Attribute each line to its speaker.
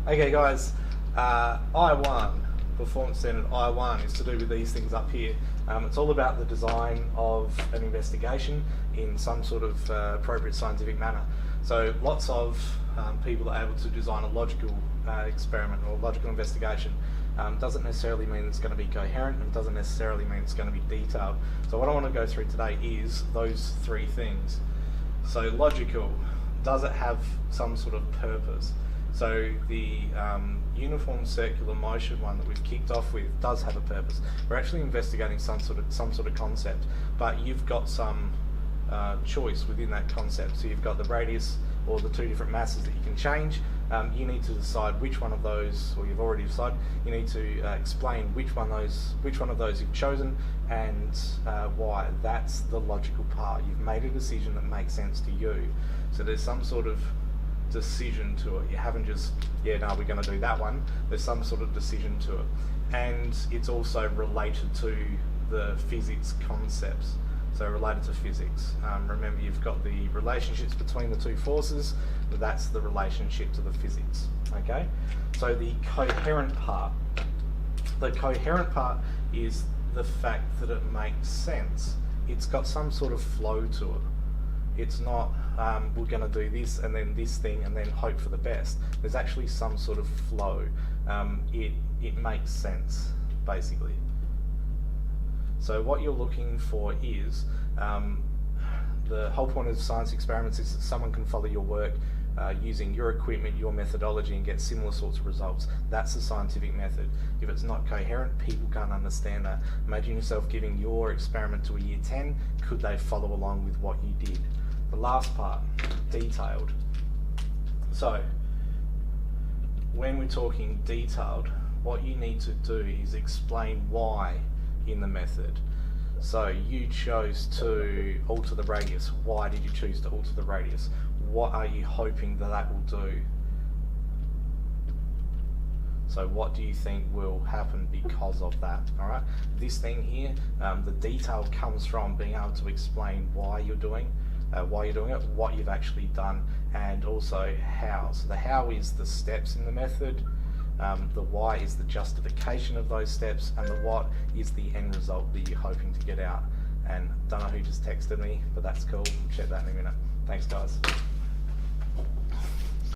Speaker 1: Okay guys, I1, performance standard I1 is to do with these things up here. It's all about the design of an investigation in some sort of appropriate scientific manner. So lots of people are able to design a logical experiment or logical investigation. Doesn't necessarily mean it's going to be coherent, and doesn't necessarily mean it's going to be detailed. So what I want to go through today is those three things. So logical, does it have some sort of purpose? So the uniform circular motion one that we've kicked off with does have a purpose. We're actually investigating some sort of concept, but you've got some choice within that concept. So you've got the radius or the two different masses that you can change. You need to decide which one of those, or you've already decided. You need to explain which one of those you've chosen and why. That's the logical part. You've made a decision that makes sense to you. So there's some sort of decision to it. You haven't just, yeah, no, we're going to do that one. There's some sort of decision to it. And it's also related to the physics concepts. So related to physics. Remember, you've got the relationships between the two forces. That's the relationship to the physics. Okay? So the coherent part. The coherent part is the fact that it makes sense. It's got some sort of flow to it. It's not, we're going to do this and then this thing and then hope for the best. There's actually some sort of flow. It makes sense, basically. So what you're looking for is, the whole point of science experiments is that someone can follow your work using your equipment, your methodology, and get similar sorts of results. That's the scientific method. If it's not coherent, people can't understand that. Imagine yourself giving your experiment to a year 10. Could they follow along with what you did? The last part, detailed. So when we're talking detailed, what you need to do is explain why in the method. So you chose to alter the radius. Why did you choose to alter the radius? What are you hoping that will do? So what do you think will happen because of that? All right. This thing here, the detail comes from being able to explain why you're doing it, what you've actually done, and also how. So the how is the steps in the method. The why is the justification of those steps, and the what is the end result that you're hoping to get out. And don't know who just texted me, but that's cool. Check that in a minute. Thanks, guys.